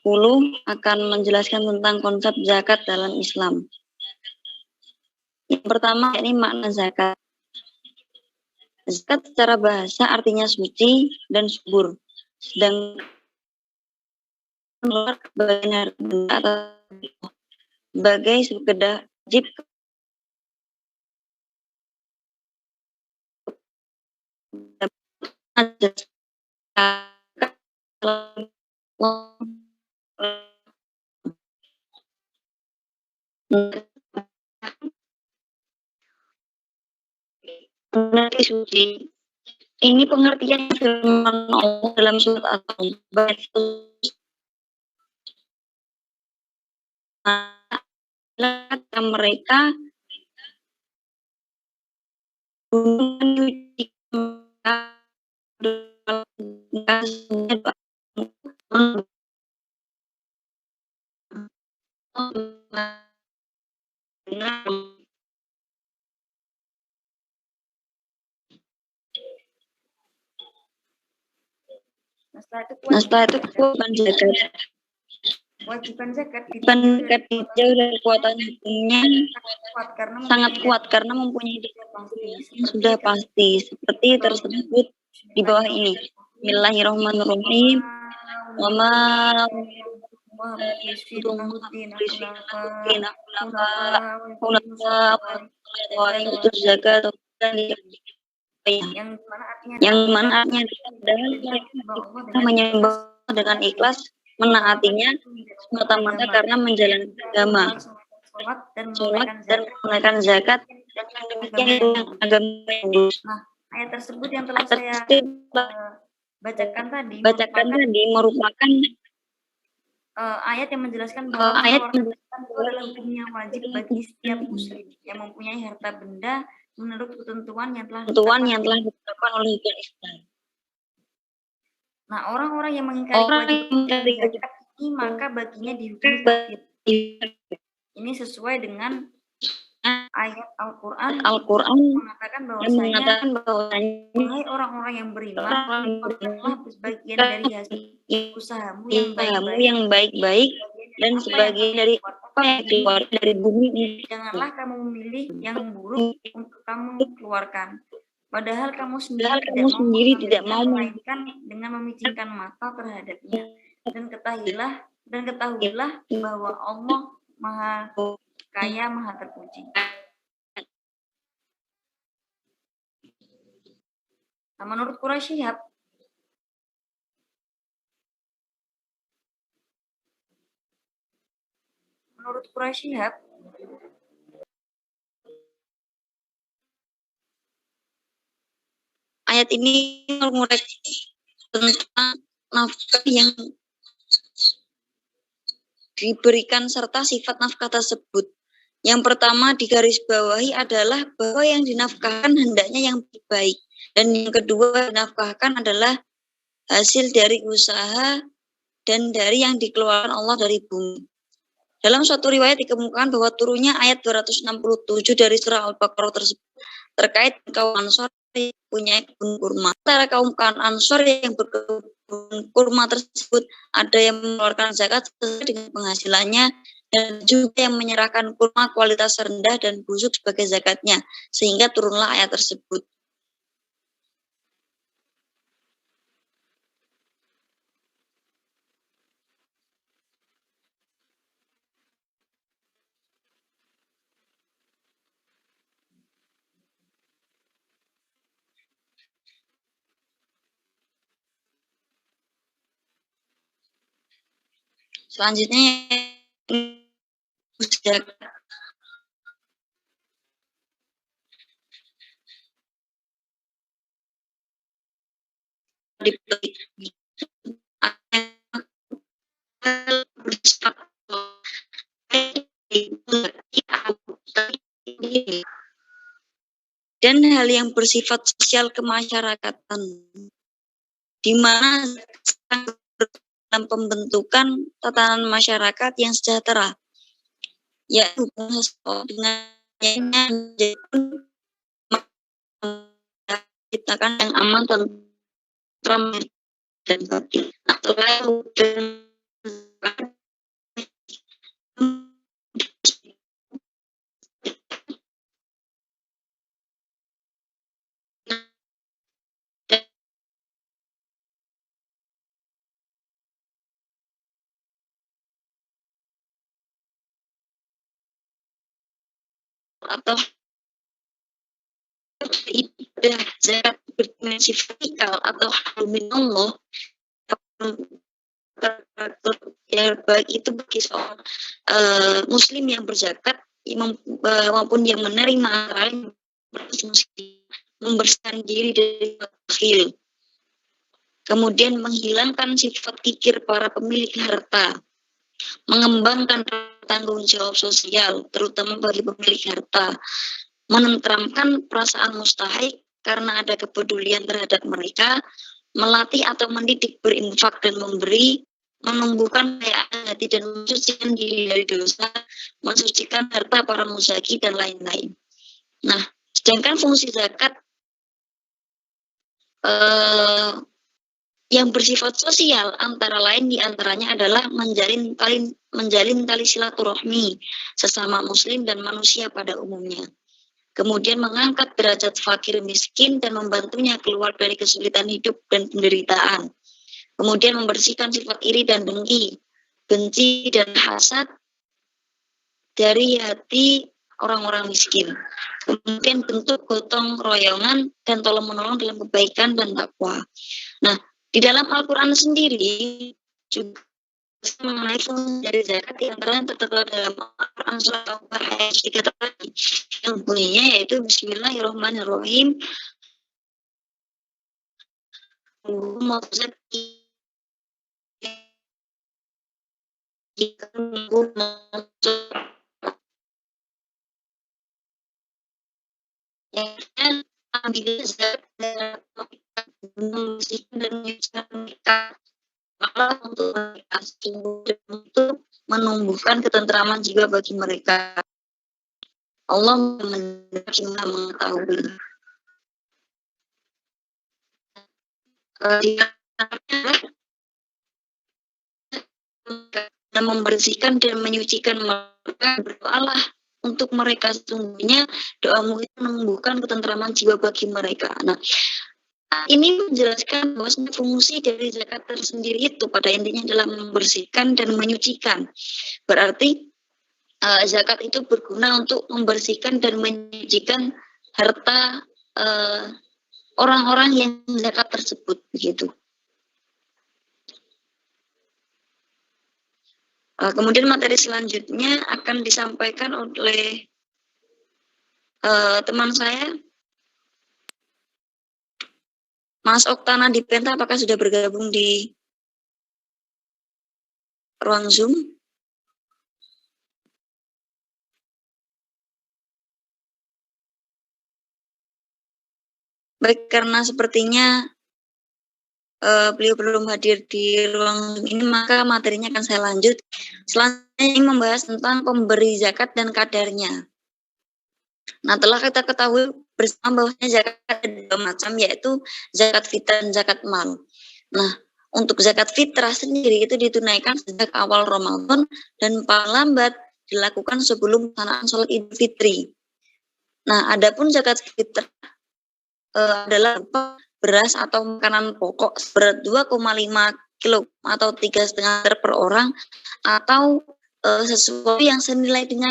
akan menjelaskan tentang konsep zakat dalam Islam. Yang pertama, ini makna zakat. Zakat secara bahasa artinya suci dan subur. Sedangkan bagian harta atau sebagai sekedar wajib mengerti suci. Ini pengertian firman Allah dalam surat At-Taubah mereka Nah, setelah itu kewajiban zakat. Kewajiban zakat jauh dari kekuatan hukumnya sangat kuat karena mempunyai yang sudah pasti seperti tersebut di bawah ini. Bismillahirrahmanirrahim. Wa ma yang mana artinya adalah menyembah dengan ikhlas, menaatinya semata-mata karena menjalankan agama, sholat dan menunaikan zakat, dan yang demikian agama yang lurus. Nah, ayat tersebut yang telah saya bacakan tadi merupakan ayat yang menjelaskan bahwa itu adalah hukum yang wajib bagi setiap muslim yang mempunyai harta benda menurut ketentuan yang telah ditetapkan oleh hukum Islam. Nah, orang-orang yang mengingkari kewajiban zakat ini maka baginya dihukum kafir. Ini sesuai dengan ayat Al-Quran mengatakan bahwasanya wahai orang-orang yang beriman, infakkanlah sebagian dari hasil usahamu yang baik-baik dan sebagian dari apa yang keluar dari bumi. Janganlah kamu memilih yang buruk untuk kamu keluarkan. Padahal kamu sendiri tidak mau melainkan dengan memicingkan mata terhadapnya. Dan ketahuilah bahwa Allah Maha Kaya, Maha Terpuji. Nah, menurut Quraisy Shihab, ayat ini mengureksi tentang nafkah yang diberikan serta sifat nafkah tersebut. Yang pertama digarisbawahi adalah bahwa yang dinafkahkan hendaknya yang baik, dan yang kedua dinafkahkan adalah hasil dari usaha dan dari yang dikeluarkan Allah dari bumi. Dalam suatu riwayat dikemukakan bahwa turunnya ayat 267 dari surah Al-Baqarah tersebut terkait kaum Ansor yang punya kebun kurma. Antara kaum Ansor yang berkebun kurma tersebut ada yang mengeluarkan zakat sesuai dengan penghasilannya dan juga yang menyerahkan kurma kualitas rendah dan busuk sebagai zakatnya, sehingga turunlah ayat tersebut. Selanjutnya dan hal yang bersifat sosial kemasyarakatan, di mana dalam pembentukan tatanan masyarakat yang sejahtera, yaitu dengan menciptakan yang aman, tentram dan batin. atau ibadah zakat berdimensi vertikal atau minallah, ya baik itu bagi seorang muslim yang berzakat maupun yang menerima antara lain membersihkan diri dari bakhil, kemudian menghilangkan sifat kikir para pemilik harta, mengembangkan tanggung jawab sosial terutama bagi pemilik harta, menenteramkan perasaan mustahik karena ada kepedulian terhadap mereka, melatih atau mendidik berinfak dan memberi, menumbuhkan kekayaan hati dan mensucikan diri dari dosa, mensucikan harta para muzaki dan lain-lain. Nah, sedangkan fungsi zakat yang bersifat sosial antara lain diantaranya adalah menjalin tali silaturahmi sesama muslim dan manusia pada umumnya. Kemudian mengangkat derajat fakir miskin dan membantunya keluar dari kesulitan hidup dan penderitaan. Kemudian membersihkan sifat iri dan dengki, benci dan hasad dari hati orang-orang miskin. Kemudian bentuk gotong royongan dan tolong menolong dalam kebaikan dan takwa. Nah, di dalam Al-Quran sendiri juga mengenai fungsi dari zakat yang tertera dalam Al-Quran surat Taubah ayat 3 tadi, yang bunyinya yaitu Bismillahirrahmanirrahim. Ambil zakat dan mereka untuk menumbuhkan ketentraman jiwa bagi mereka. Allah mengetahui. Dan membersihkan dan menyucikan mereka, berdoalah untuk mereka, sesungguhnya doamu itu menumbuhkan ketentraman jiwa bagi mereka. Nah, ini menjelaskan bahwa fungsi dari zakat tersendiri itu pada intinya adalah membersihkan dan menyucikan. Berarti zakat itu berguna untuk membersihkan dan menyucikan harta orang-orang yang zakat tersebut, begitu. Kemudian materi selanjutnya akan disampaikan oleh teman saya, Mas Oktana Dipenta. Apakah sudah bergabung di ruang Zoom? Baik, karena sepertinya beliau belum hadir di ruang Zoom ini, maka materinya akan saya lanjut. Selanjutnya ini membahas tentang pemberi zakat dan kadarnya. Nah, telah kita ketahui bersama bahwasanya zakat ada dua macam, yaitu zakat fitrah dan zakat mal. Nah, untuk zakat fitrah sendiri itu ditunaikan sejak awal Ramadan dan paling lambat dilakukan sebelum pelaksanaan sholat Idul Fitri. Nah, adapun zakat fitrah adalah beras atau makanan pokok seberat 2,5 kg atau 3,5 liter per orang, atau sesuatu yang senilai dengan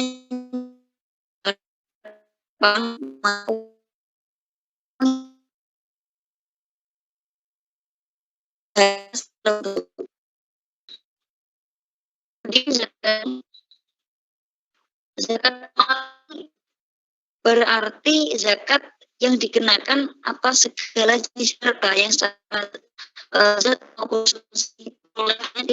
zakat berarti zakat yang dikenakan atas segala jenis harta yang secara zat maupun olehnya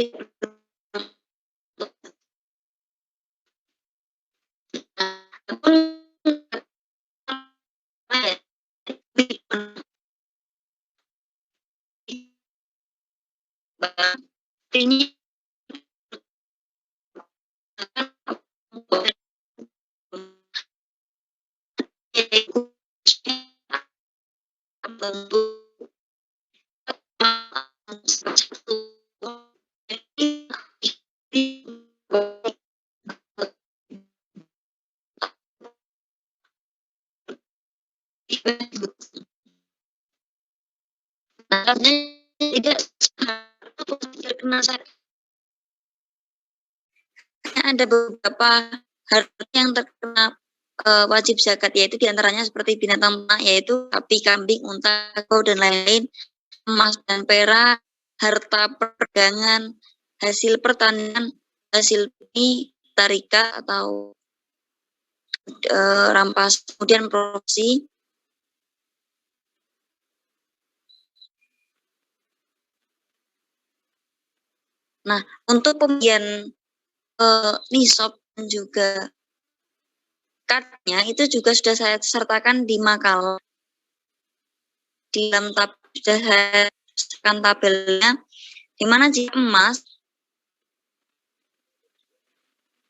ini Artinya tidak terkena zakat. Ada beberapa harta yang terkena wajib zakat, yaitu diantaranya seperti binatang ternak, yaitu sapi, kambing, unta, kerbau, dan lain-lain, emas dan perak, harta perdagangan, hasil pertanian, hasil bumi, tarika atau rampas, kemudian produksi. Nah, untuk pembagian nisab dan juga cardnya itu juga sudah saya sertakan di makalah. Di dalam sudah saya sertakan tabelnya, di mana jika emas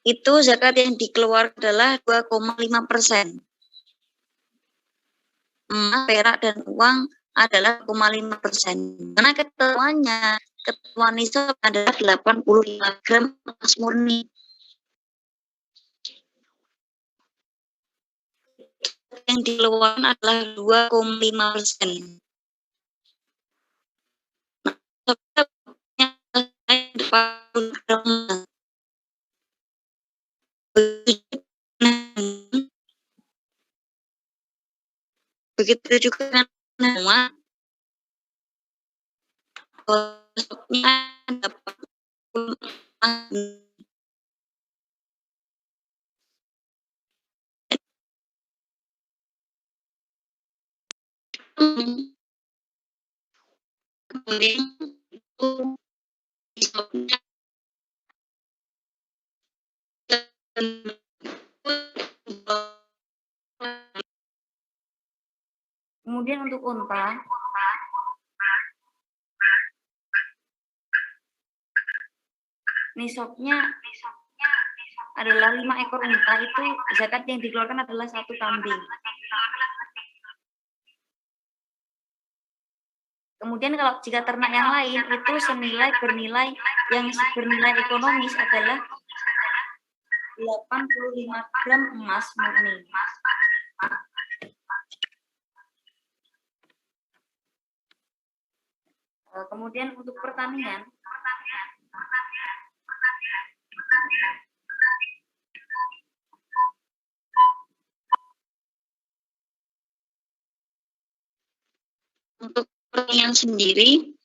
itu zakat yang dikeluarkan adalah 2,5%. Emas, perak, dan uang adalah 2,5%. Karena ketentuan nisab adalah 85 gram emas murni. Yang dikeluarkan adalah 2,5%. Begitu juga dengan semua dapat Kemudian untuk unta, nisabnya adalah 5 ekor unta, itu zakat yang dikeluarkan adalah 1 kambing. Kemudian kalau jika ternak yang lain itu bernilai ekonomis adalah 85 gram emas murni. Kemudian untuk pertanian, untuk pertanian sendiri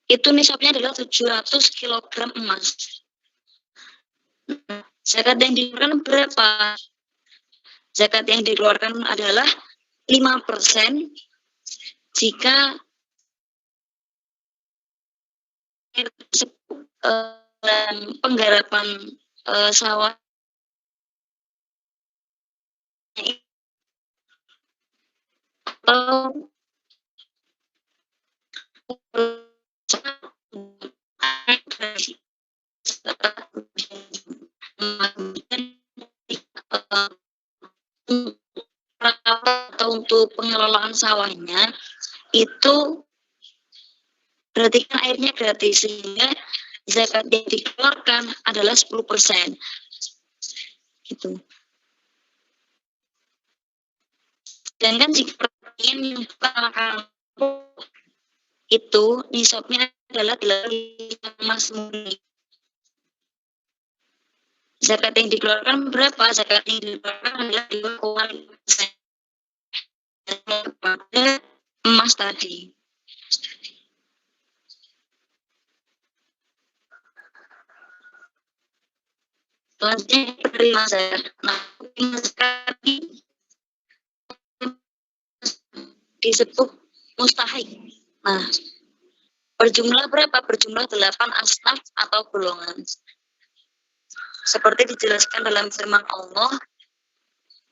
itu nisabnya adalah 700 kg emas. Zakat yang dikeluarkan berapa? Zakat yang dikeluarkan adalah 5% jika penggarapan sawah atau atau untuk pengelolaan sawahnya itu berarti kan airnya gratis, sehingga zakat yang dikeluarkan adalah 10%. Gitu. Dan kan jika pertanian yang bukan makanan itu nisabnya adalah 85 emas murni. Zakat yang dikeluarkan berapa? Zakat yang dikeluarkan adalah 2,5% kepada emas tadi. Selanjutnya penerima zakat. Nah, penerima zakat disebut mustahik. Nah, berjumlah berapa? Berjumlah 8 asnaf atau golongan. Seperti dijelaskan dalam firman Allah,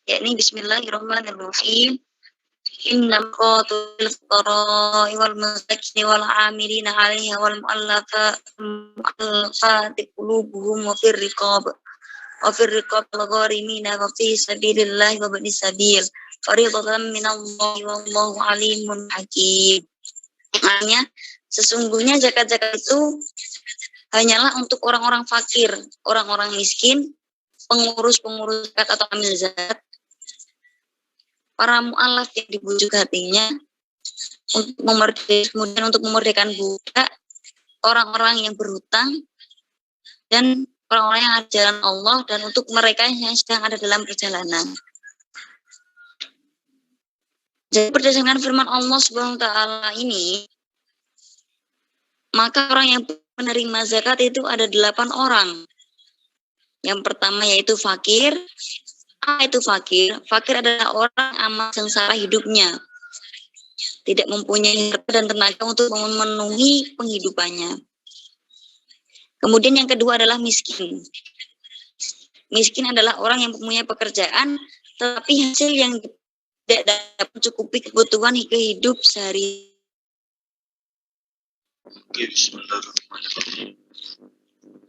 yakni Bismillahirrahmanirrahim. Innam qatul fuqara wal masakin wal amilina 'alaiha wal mu'allafati qulubuhum wa fir riqab wal gharimina wa fi sabilillah wa ibnis sabil fardhatan minallahi wallahu alimun hakim. Maknanya sesungguhnya zakat-zakat itu hanyalah untuk orang-orang fakir, orang-orang miskin, pengurus zakat atau amil zakat, para mu'alaf yang dibujuk hatinya kemudian untuk memerdekakan budak, orang-orang yang berhutang, dan orang-orang yang ada di jalan Allah, dan untuk mereka yang sedang ada dalam perjalanan. Jadi berdasarkan firman Allah Subhanahu wa taala ini, maka orang yang menerima zakat itu ada 8 orang. Yang pertama yaitu fakir. Itu fakir. Fakir adalah orang amat sengsara hidupnya, tidak mempunyai harta dan tenaga untuk memenuhi penghidupannya. Kemudian yang kedua adalah miskin. Miskin adalah orang yang mempunyai pekerjaan, tetapi hasil yang tidak dapat mencukupi kebutuhan hidup sehari. Bismillahirrahmanirrahim.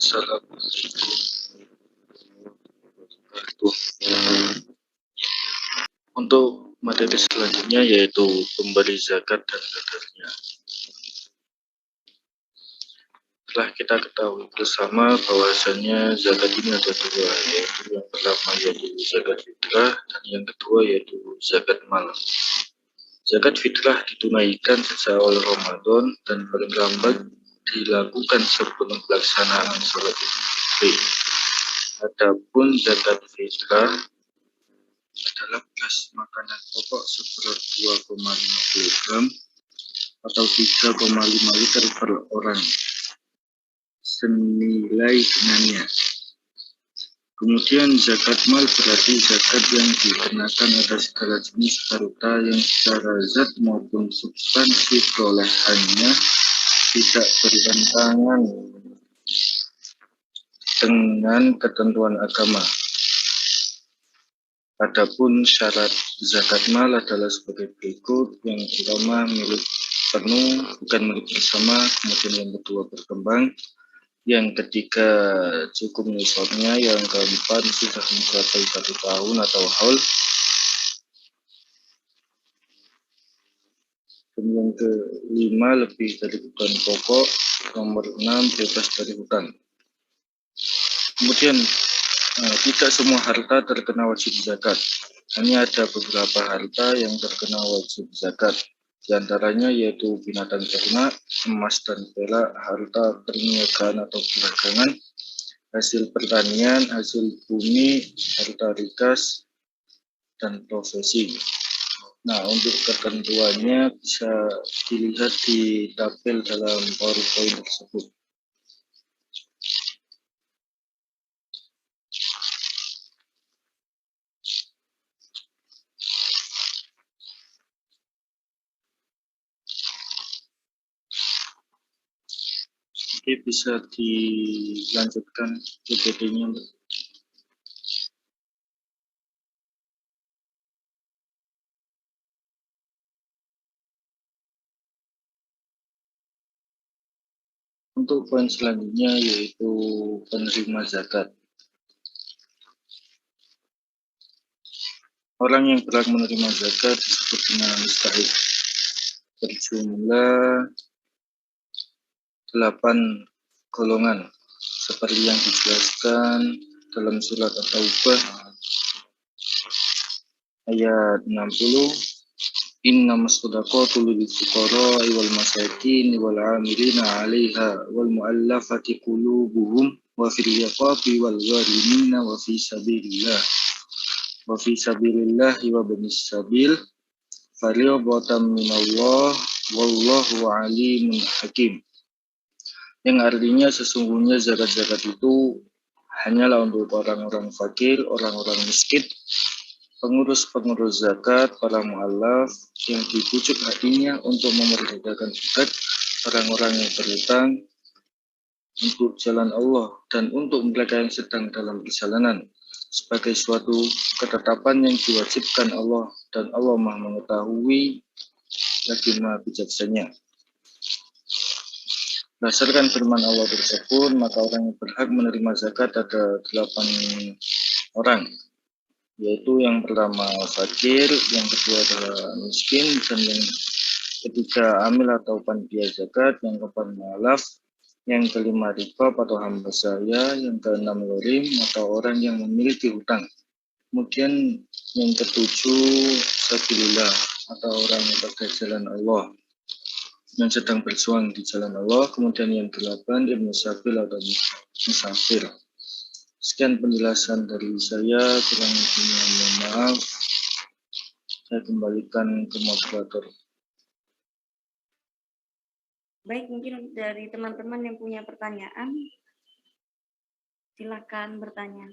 Assalamualaikum warahmatullahi wabarakatuh. Untuk materi selanjutnya yaitu pemberi zakat dan kadarnya. Telah kita ketahui bersama bahwasanya zakat ini ada dua, yaitu yang pertama yaitu zakat fitrah dan yang kedua yaitu zakat mal. Zakat fitrah ditunaikan sejak awal Ramadan dan paling lambat dilakukan sebelum pelaksanaan sholat Idul Fitri. Adapun zakat fitrah adalah beras makanan pokok seberat 2,5 kg atau 3,5 liter per orang senilai dengannya. Kemudian zakat mal berarti zakat yang dikenakan atas segala jenis harta yang secara zat maupun substansi perolehannya tidak bertentangan dengan ketentuan agama. Adapun syarat zakat mal adalah sebagai berikut. Yang pertama milik penuh, bukan milik bersama. Kemudian yang kedua berkembang. Yang ketiga cukup nisabnya. Yang keempat sudah mencapai 1 tahun atau haul. Dan yang kelima lebih dari kebutuhan pokok. Nomor 6 bebas dari hutang. Kemudian tidak semua harta terkena wajib zakat. Hanya ada beberapa harta yang terkena wajib zakat. Di antaranya yaitu binatang ternak, emas dan perak, harta perniagaan atau perdagangan, hasil pertanian, hasil bumi, harta rikas, dan profesi. Nah, untuk ketentuannya bisa dilihat di tabel dalam PowerPoint tersebut. Oke, bisa dilanjutkan PPT-nya. Untuk poin selanjutnya yaitu penerima zakat. Orang yang berhak menerima zakat disebut dengan mustahik. Berjumlah 8 golongan seperti yang dijelaskan dalam surat At-Taubah ayat 60. Innamas shadaqatu lil fuqara wal masakin wal 'amilina 'alaiha wal mu'allafati qulubuhum wa fil riqabi wal gharimina wa fi sabilillah wa binis sabil fariidatan minallah wallahu 'alimun hakim. Yang artinya sesungguhnya zakat-zakat itu hanyalah untuk orang-orang fakir, orang-orang miskin, pengurus-pengurus zakat, para mu'alaf yang dibujuk hatinya untuk memerdekakan budak, orang-orang yang berhutang untuk jalan Allah, dan untuk mereka yang sedang dalam perjalanan, sebagai suatu ketetapan yang diwajibkan Allah, dan Allah Maha mengetahui lagi Maha bijaksana. Berdasarkan firman Allah tersebut, maka orang yang berhak menerima zakat ada 8 orang, yaitu yang pertama fakir, yang kedua adalah miskin, dan yang ketiga amil atau panitia zakat, yang keempat mu'alaf, yang kelima riqab atau hamba sahaya, yang keenam gharim atau orang yang memiliki hutang, Kemudian yang ketujuh, sabilillah atau orang pada jalan Allah yang sedang berjuang di jalan Allah. Kemudian yang 8, ibnu sabil atau musafir. Sekian penjelasan dari saya, kurang lebihnya mohon maaf. Saya kembalikan ke moderator. Baik, mungkin dari teman-teman yang punya pertanyaan, silakan bertanya.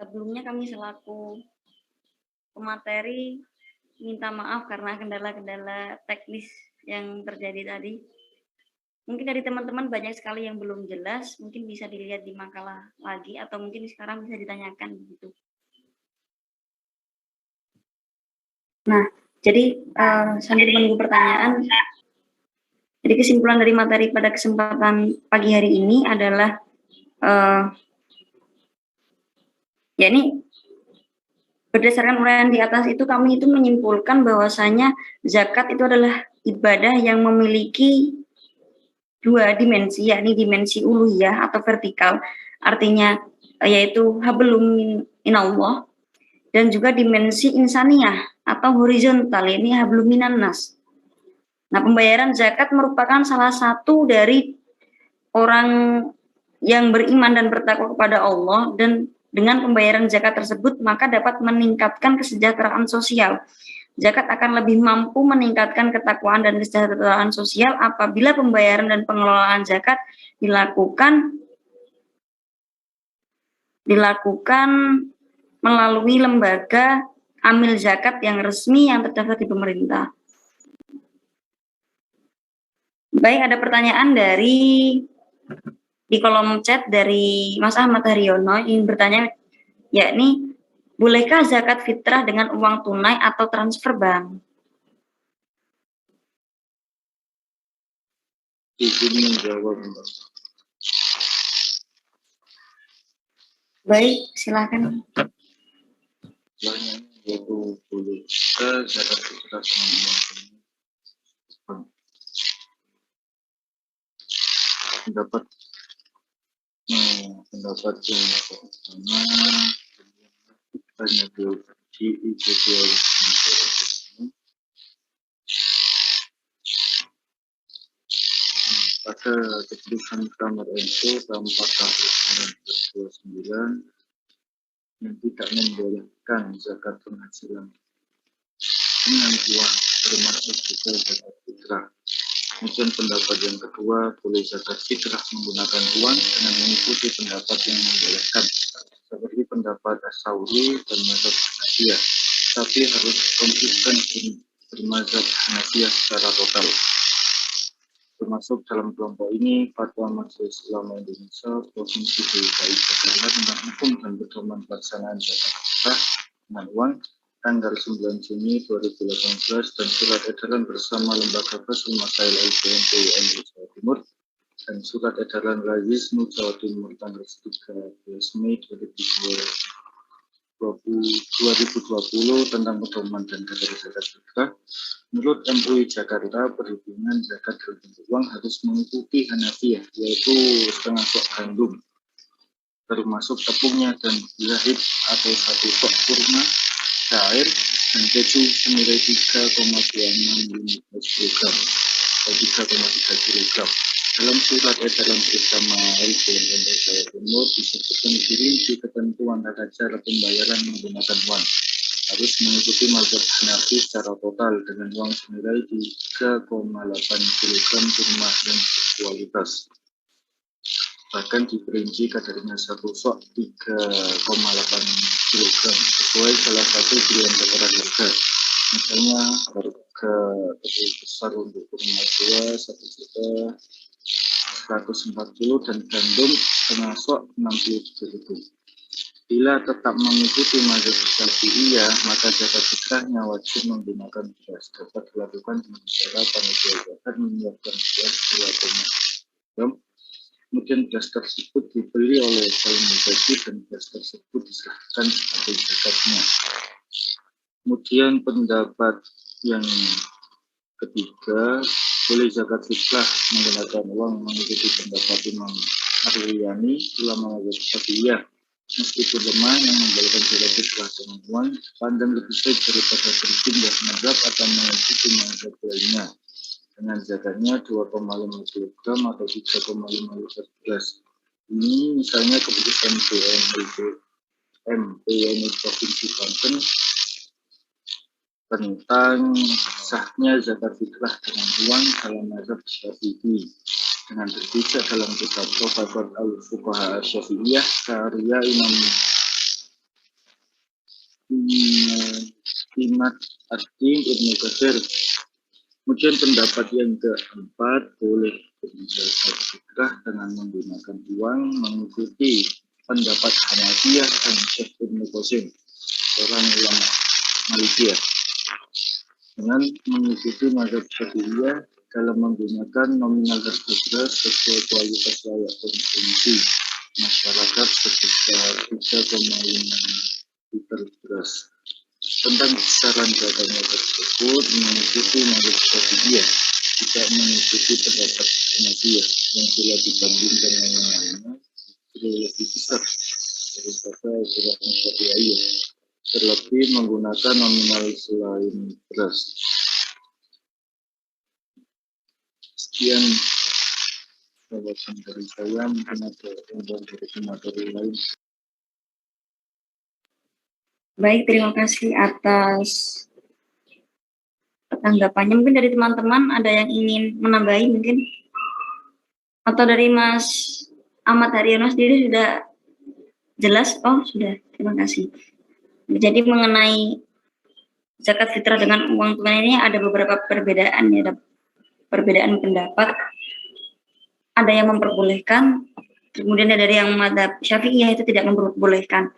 Sebelumnya kami selaku pemateri minta maaf karena kendala-kendala teknis yang terjadi tadi. Mungkin dari teman-teman banyak sekali yang belum jelas, mungkin bisa dilihat di makalah lagi atau mungkin sekarang bisa ditanyakan begitu. Nah, jadi sambil menunggu pertanyaan, jadi kesimpulan dari materi pada kesempatan pagi hari ini adalah yakni berdasarkan uraian di atas itu kami itu menyimpulkan bahwasanya zakat itu adalah ibadah yang memiliki dua dimensi, yakni dimensi uluhiyah atau vertikal, artinya yaitu hablum minallah, dan juga dimensi insaniyah atau horizontal, ini hablum minannas. Nah, pembayaran zakat merupakan salah satu dari orang yang beriman dan bertakwa kepada Allah, dan dengan pembayaran zakat tersebut maka dapat meningkatkan kesejahteraan sosial. Zakat akan lebih mampu meningkatkan ketakwaan dan kesejahteraan sosial apabila pembayaran dan pengelolaan zakat dilakukan melalui lembaga amil zakat yang resmi yang terdaftar di pemerintah. Baik, ada pertanyaan di kolom chat dari Mas Ahmad Haryono ingin bertanya, yakni bolehkah zakat fitrah dengan uang tunai atau transfer bank? Izin menjawab. Baik, silakan. Yaitu boleh juga zakat fitrah dengan uang tunai. Pendapat yang pertama hanya diikuti oleh pada keputusan Kamar NU tahun 1929 yang tidak membolehkan zakat penghasilan dengan uang, termasuk juga zakat fitrah. Kemudian pendapat yang kedua, boleh zakat fitrah menggunakan uang dengan mengikuti pendapat yang membolehkan, seperti pendapat As-Sauri dan mazhab Hanafiyah, tapi harus konsisten bermazhab Hanafiyah secara total. Termasuk dalam kelompok ini Fatwa Majelis Ulama Indonesia Provinsi DKI Jakarta tentang hukum dan pedoman pelaksanaan zakat fitrah dengan uang tanggal 9 Juni 2018 dan surat edaran bersama Lembaga Fasul Masail LBMP MUI Jawa Timur dan surat edaran Rayisnu Jawa Timur tanggal 13 Mei 2020 tentang pedoman dan kategori zakat fitrah. Menurut MUI Jakarta, perhitungan zakat dalam bentuk uang harus mengikuti Hanafiyah, yaitu setengah sok gandum, termasuk tepungnya dan zahid atau 1 sok kurma, cair, dan keju senilai 3,26 kg atau 3,3 kg. Dalam surat edaran bersama LBMP Jawa Timur disebutkan dirinci ketentuan tata cara pembayaran menggunakan uang. Harus mengikuti mazhab Hanafi secara total dengan uang senilai 3,8 kg kurma yang berkualitas. Bahkan diperinci kadarnya 1 sok 3,8 kg sesuai salah satu pilihan takaran harga. Misalnya harga besar untuk kurma 2 1.140 dan gandum setengah sok 63.000. Bila tetap mengikuti mazhab Syafi'iyah, maka zakat fitrahnya wajib menggunakan beras. Dapat dilakukan dengan cara panitia zakat menyiapkan beras 2,5 kg. Kemudian beras tersebut dibeli oleh kaum muzaki dan beras tersebut diserahkan sebagai zakatnya. Kemudian pendapat yang ketiga, boleh zakat fitrah menggunakan uang mengikuti pendapat Imam Ar-Riyani, ulama mazhab Syafi'iyah. Meskipun lemah yang membolehkan zakat fitrah dengan uang, pandang lebih baik daripada berpindah mazhab atau mengikuti mazhab lainnya. Dengan zakatnya 2,5 kg atau 3,5 liter beras. Ini misalnya keputusan BNPB Provinsi Banten tentang sahnya zakat fitrah dengan uang dalam mazhab Syafi'i, dengan terpisah dalam kitab Tuhfatul Fuqaha Syafi'iyah karya Imam Ad-Din Ibnu Katsir. Kemudian pendapat yang keempat, boleh berzakat fitrah dengan menggunakan uang, mengikuti pendapat Hanafiyah dan Syekh Ibnu Qasim, seorang ulama Malikiyah. Dengan mengikuti mazhab Syafi'iyah dalam menggunakan nominal harga beras sesuai kualitas layak konsumsi masyarakat sebesar 3,5 liter beras. Tentang besaran zakatnya tersebut mengikuti mazhab Syafi'iyah, tidak mengikuti pendapat Hanafiyah yang bila dibandingkan nominalnya lebih besar daripada zakatnya Syafi'iyah, terlebih menggunakan nominal selain beras. Sekian jawaban dari saya, mungkin ada jawaban dari materi lain. Baik, terima kasih atas tanggapannya. Mungkin dari teman-teman ada yang ingin menambahi mungkin? Atau dari Mas Ahmad Haryono sendiri sudah jelas? Oh, sudah. Terima kasih. Jadi mengenai zakat fitrah dengan uang tunai ini ada beberapa perbedaan ya, ada perbedaan pendapat. Ada yang memperbolehkan, kemudian ada dari yang mazhab Syafi'iyah itu tidak memperbolehkan.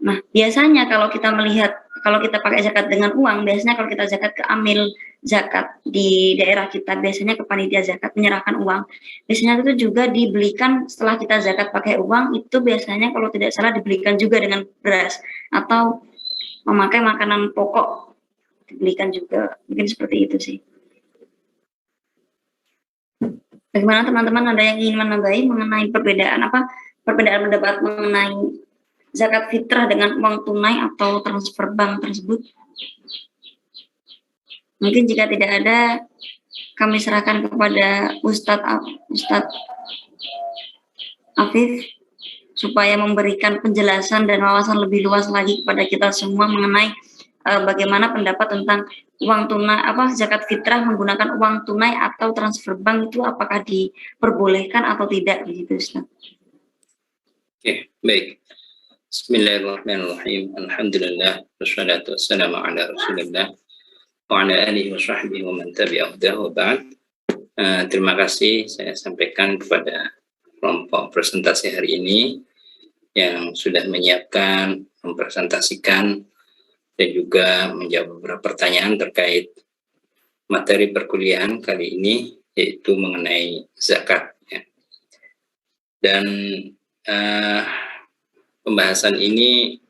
Nah, biasanya kalau kita melihat, kalau kita pakai zakat dengan uang, biasanya kalau kita zakat ke amil zakat di daerah kita, biasanya ke panitia zakat menyerahkan uang, biasanya itu juga dibelikan setelah kita zakat pakai uang, itu biasanya kalau tidak salah dibelikan juga dengan beras, atau memakai makanan pokok, dibelikan juga, mungkin seperti itu sih. Bagaimana teman-teman, ada yang ingin menambahi mengenai perbedaan pendapat mengenai zakat fitrah dengan uang tunai atau transfer bank tersebut? Mungkin jika tidak ada, kami serahkan kepada Ustadz Afif supaya memberikan penjelasan dan wawasan lebih luas lagi kepada kita semua mengenai bagaimana pendapat tentang uang tunai, zakat fitrah menggunakan uang tunai atau transfer bank itu apakah diperbolehkan atau tidak, begitu Ustaz? Oke, baik. Bismillahirrahmanirrahim. Alhamdulillah wassalatu wassalamu ala Rasulillah wa ala alihi wa sahbihi wa man tabi'ahu wa ba'd. Terima kasih saya sampaikan kepada kelompok presentasi hari ini yang sudah menyiapkan, mempresentasikan dan juga menjawab beberapa pertanyaan terkait materi perkuliahan kali ini, yaitu mengenai zakat. Ya. Dan pembahasan ini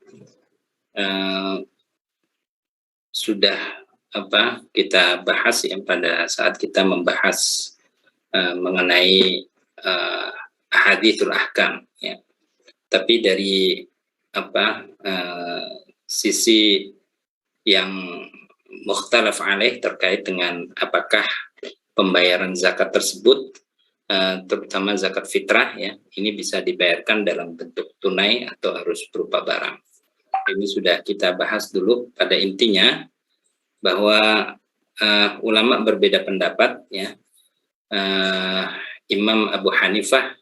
sudah kita bahas ya pada saat kita membahas mengenai haditsul ahkam ya. Tapi dari sisi yang mukhtalaf alaih terkait dengan apakah pembayaran zakat tersebut terutama zakat fitrah ya, ini bisa dibayarkan dalam bentuk tunai atau harus berupa barang. Ini sudah kita bahas dulu. Pada intinya bahwa ulama berbeda pendapat ya. Imam Abu Hanifah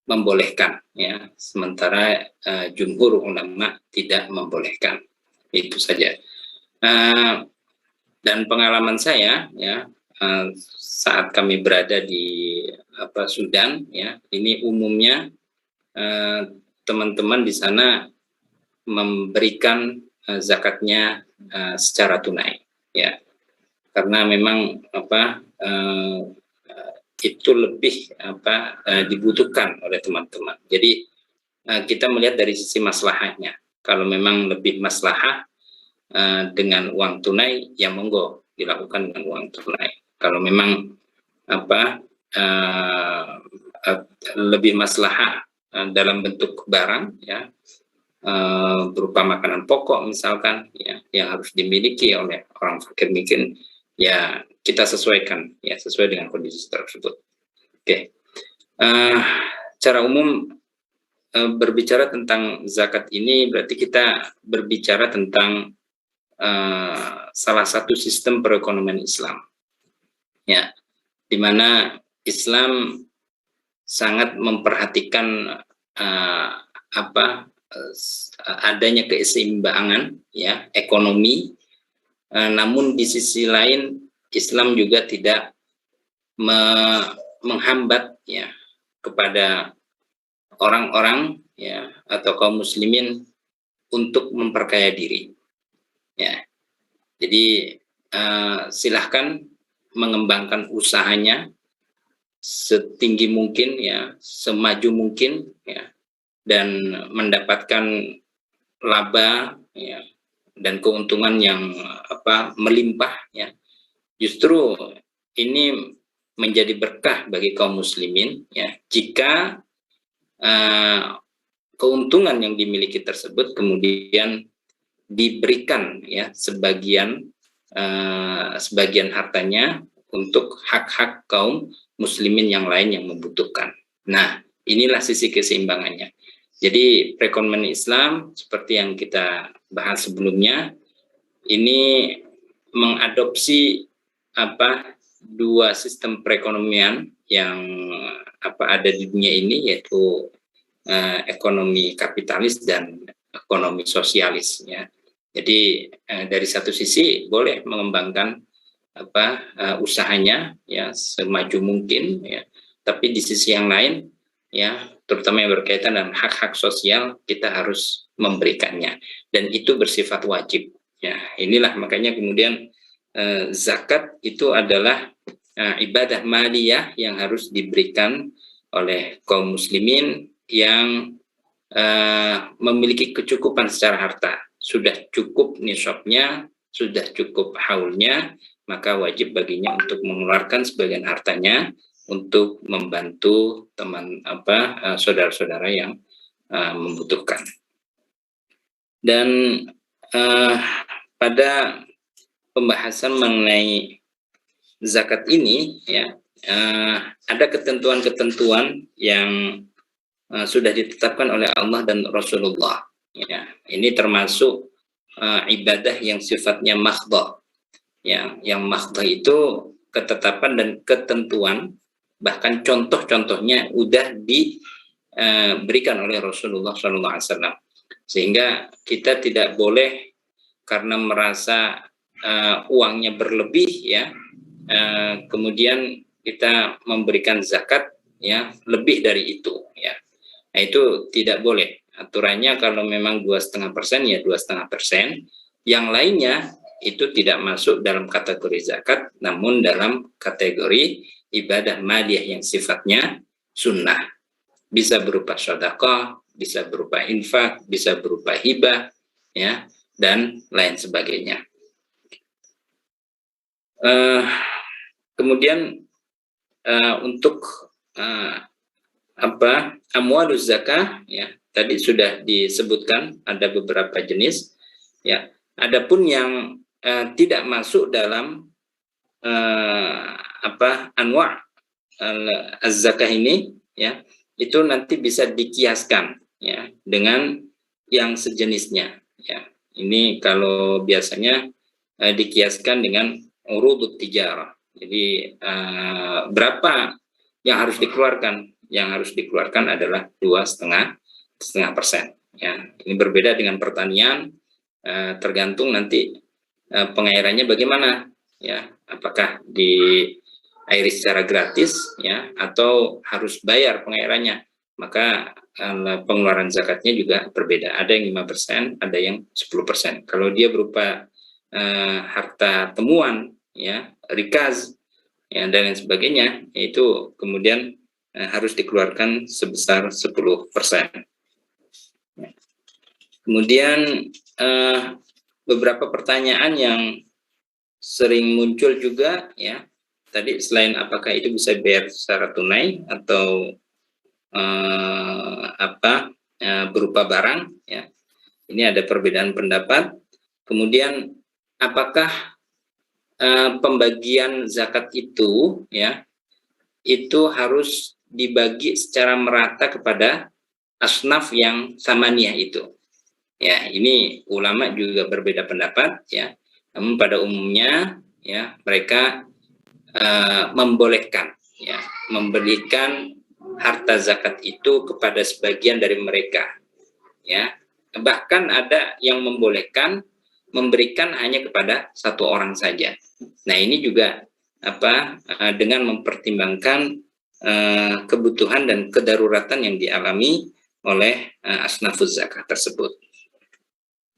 membolehkan ya, sementara jumhur ulama tidak membolehkan. Itu saja. Dan pengalaman saya ya, saat kami berada di Sudan ya, ini umumnya teman-teman di sana memberikan zakatnya secara tunai ya, karena memang itu lebih dibutuhkan oleh teman-teman. Jadi kita melihat dari sisi maslahahnya. Kalau memang lebih maslahah dengan uang tunai, ya monggo dilakukan dengan uang tunai. Kalau memang lebih maslahah dalam bentuk barang, ya, berupa makanan pokok misalkan, ya, yang harus dimiliki oleh orang fakir miskin, ya kita sesuaikan, ya, sesuai dengan kondisi tersebut. Oke. Secara umum berbicara tentang zakat ini berarti kita berbicara tentang salah satu sistem perekonomian Islam, ya, di mana Islam sangat memperhatikan adanya keseimbangan, ya, ekonomi, namun di sisi lain Islam juga tidak menghambat, ya, kepada orang-orang, ya, atau kaum muslimin untuk memperkaya diri, ya. Jadi silahkan mengembangkan usahanya setinggi mungkin, ya, semaju mungkin, ya, dan mendapatkan laba, ya, dan keuntungan yang melimpah, ya. Justru ini menjadi berkah bagi kaum muslimin, ya, jika keuntungan yang dimiliki tersebut kemudian diberikan, ya, sebagian hartanya untuk hak-hak kaum muslimin yang lain yang membutuhkan. Nah, inilah sisi keseimbangannya. Jadi perekonomian Islam seperti yang kita bahas sebelumnya ini mengadopsi dua sistem perekonomian yang ada di dunia ini, yaitu ekonomi kapitalis dan ekonomi sosialis, ya. Jadi dari satu sisi boleh mengembangkan usahanya, ya, semaju mungkin, ya, tapi di sisi yang lain, ya, terutama yang berkaitan dengan hak-hak sosial, kita harus memberikannya, dan itu bersifat wajib, ya. Inilah makanya kemudian zakat itu adalah ibadah maliyah yang harus diberikan oleh kaum muslimin yang memiliki kecukupan secara harta. Sudah cukup nisabnya, sudah cukup haulnya, maka wajib baginya untuk mengeluarkan sebagian hartanya untuk membantu teman saudara-saudara yang membutuhkan. Dan pada pembahasan mengenai zakat ini, ya, ada ketentuan-ketentuan yang sudah ditetapkan oleh Allah dan Rasulullah, ya. Ini termasuk ibadah yang sifatnya mahdhah, ya. Yang mahdhah itu ketetapan dan ketentuan, bahkan contoh-contohnya udah diberikan oleh Rasulullah SAW, sehingga kita tidak boleh karena merasa uangnya berlebih, ya, kemudian kita memberikan zakat, ya, lebih dari itu, ya. Nah, itu tidak boleh. Aturannya kalau memang 2,5%, ya 2,5%. Yang lainnya itu tidak masuk dalam kategori zakat, namun dalam kategori ibadah maliyah yang sifatnya sunnah. Bisa berupa sedekah, bisa berupa infak, bisa berupa hibah, ya, dan lain sebagainya. Kemudian untuk amwaluz zakah, ya, tadi sudah disebutkan ada beberapa jenis, ya. Adapun yang tidak masuk dalam anwa' az-zakah ini, ya, itu nanti bisa dikiaskan, ya, dengan yang sejenisnya, ya. Ini kalau biasanya dikiaskan dengan urudut tijarah. Jadi berapa yang harus dikeluarkan? Yang harus dikeluarkan adalah 2,5%, ya. Ini berbeda dengan pertanian, tergantung nanti pengairannya bagaimana, ya. Apakah diairi secara gratis, ya, atau harus bayar pengairannya, maka pengeluaran zakatnya juga berbeda. Ada yang 5%, ada yang 10%. Kalau dia berupa harta temuan, ya, rikaz, ya, dan lain sebagainya, itu kemudian harus dikeluarkan sebesar 10%. Kemudian beberapa pertanyaan yang sering muncul juga, ya, tadi selain apakah itu bisa bayar secara tunai atau berupa barang, ya. Ini ada perbedaan pendapat. Kemudian apakah pembagian zakat itu, ya, itu harus dibagi secara merata kepada asnaf yang samaniyah itu. Ya, ini ulama juga berbeda pendapat, ya. Namun pada umumnya, ya, mereka membolehkan, ya, memberikan harta zakat itu kepada sebagian dari mereka, ya. Bahkan ada yang membolehkan memberikan hanya kepada satu orang saja. Nah, ini juga dengan mempertimbangkan kebutuhan dan kedaruratan yang dialami oleh asnafuz zakat tersebut.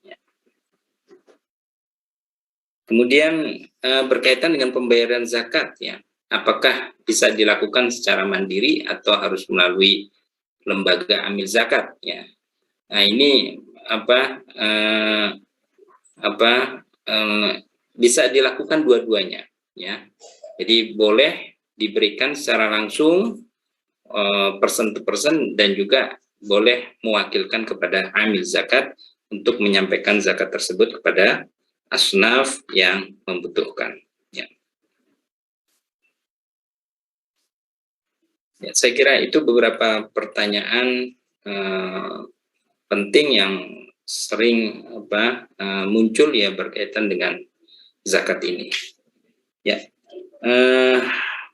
Ya. Kemudian berkaitan dengan pembayaran zakat, ya, apakah bisa dilakukan secara mandiri atau harus melalui lembaga amil zakat, ya. Nah, ini bisa dilakukan dua-duanya, ya. Jadi boleh diberikan secara langsung person to person, dan juga boleh mewakilkan kepada amil zakat untuk menyampaikan zakat tersebut kepada asnaf yang membutuhkan. Ya. Ya, saya kira itu beberapa pertanyaan penting yang sering muncul, ya, berkaitan dengan zakat ini. Ya,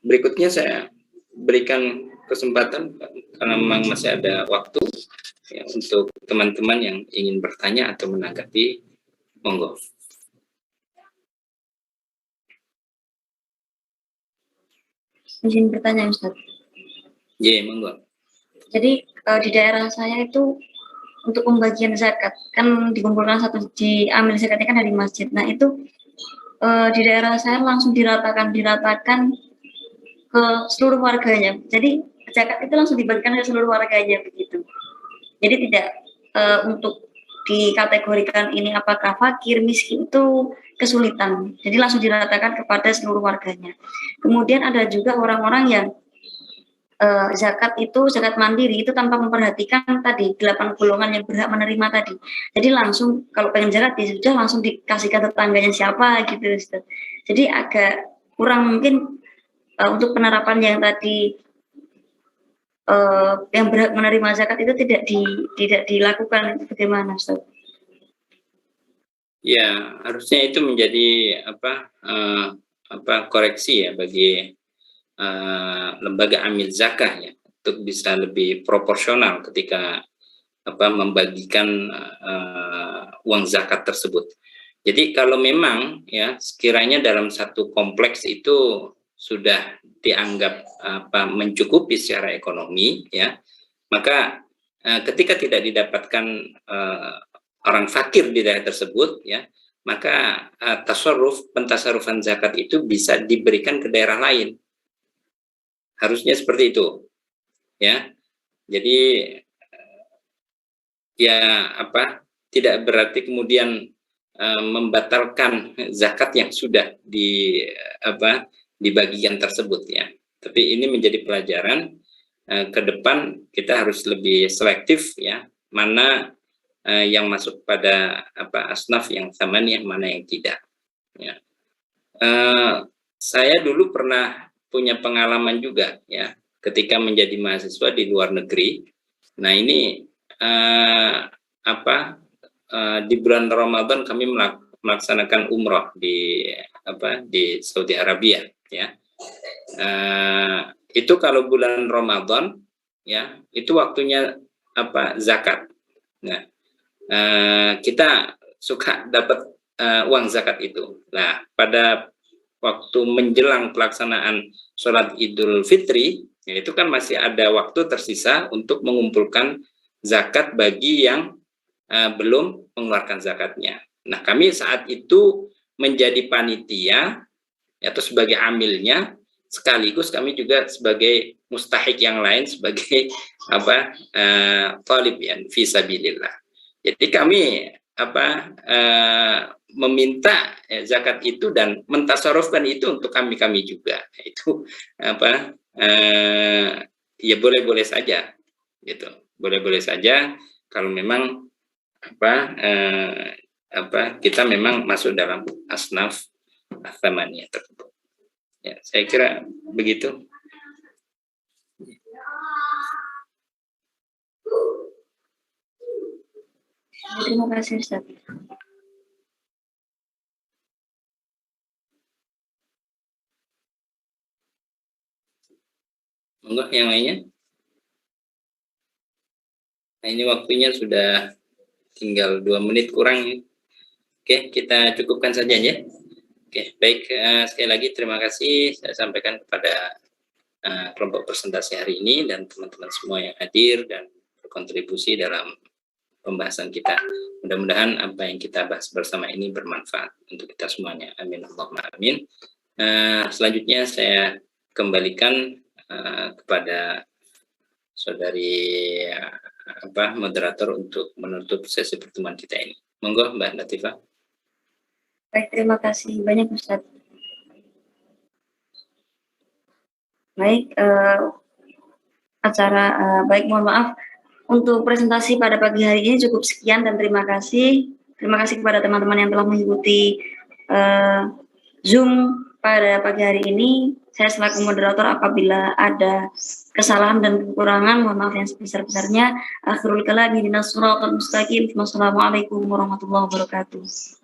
berikutnya saya berikan kesempatan karena memang masih ada waktu, ya, untuk teman-teman yang ingin bertanya atau menanggapi, monggo. Izin bertanya, Ustaz. Ya, monggo. Jadi di daerah saya itu untuk pembagian zakat kan dikumpulkan di amil zakatnya kan dari masjid. Nah, itu di daerah saya langsung diratakan ke seluruh warganya. Jadi zakat itu langsung dibagikan ke seluruh warganya begitu. Jadi tidak untuk dikategorikan ini apakah fakir, miskin, itu kesulitan. Jadi langsung diratakan kepada seluruh warganya. Kemudian ada juga orang-orang yang zakat mandiri itu tanpa memperhatikan tadi 8 golongan yang berhak menerima tadi. Jadi langsung kalau pengen zakat sudah langsung dikasihkan tetangganya siapa gitu, Ustaz. Jadi agak kurang mungkin untuk penerapan yang tadi yang berhak menerima zakat itu tidak dilakukan. Bagaimana, Ustaz? Ya, harusnya itu menjadi koreksi, ya, bagi lembaga amil zakah, ya, untuk bisa lebih proporsional ketika membagikan uang zakat tersebut. Jadi kalau memang, ya, sekiranya dalam satu kompleks itu sudah dianggap mencukupi secara ekonomi, ya, maka ketika tidak didapatkan orang fakir di daerah tersebut, ya, maka pentasarufan zakat itu bisa diberikan ke daerah lain. Harusnya seperti itu, ya. Jadi ya tidak berarti kemudian membatalkan zakat yang sudah dibagikan tersebut, ya. Tapi ini menjadi pelajaran ke depan, kita harus lebih selektif, ya, mana yang masuk pada asnaf yang samaniyah, mana yang tidak, ya. Saya dulu pernah punya pengalaman juga, ya, ketika menjadi mahasiswa di luar negeri. Nah, ini di bulan Ramadan kami melaksanakan umroh di Saudi Arabia, ya. Itu kalau bulan Ramadan, ya, itu waktunya zakat. Nah, kita suka dapat uang zakat itu. Nah, pada waktu menjelang pelaksanaan sholat Idul Fitri, ya, itu kan masih ada waktu tersisa untuk mengumpulkan zakat bagi yang belum mengeluarkan zakatnya. Nah, kami saat itu menjadi panitia atau sebagai amilnya, sekaligus kami juga sebagai mustahik yang lain, sebagai talib, ya, fisabilillah. Jadi kami meminta zakat itu dan mentasarufkan itu untuk kami juga. Itu ya boleh-boleh saja, gitu. Boleh-boleh saja kalau memang kita memang masuk dalam asnaf atsamaniyah tersebut. Ya, saya kira begitu. Terima kasih Ustaz. Monggo yang lainnya. Nah, ini waktunya sudah tinggal 2 menit kurang. Oke, kita cukupkan saja ya. Oke, baik. Sekali lagi terima kasih saya sampaikan kepada kelompok presentasi hari ini dan teman-teman semua yang hadir dan berkontribusi dalam pembahasan kita. Mudah-mudahan apa yang kita bahas bersama ini bermanfaat untuk kita semuanya. Amin Allahumma amin. Selanjutnya saya kembalikan kepada saudari moderator untuk menutup sesi pertemuan kita ini. Monggo Mbak Latifah. Baik, terima kasih banyak Ustaz. Baik, baik, mohon maaf untuk presentasi pada pagi hari ini cukup sekian dan terima kasih. Terima kasih kepada teman-teman yang telah mengikuti Zoom pada pagi hari ini. Saya selaku moderator apabila ada kesalahan dan kekurangan, mohon maaf yang sebesar-besarnya. Akhirul kalam, ihdinas siratal mustaqim. Wassalamualaikum warahmatullahi wabarakatuh.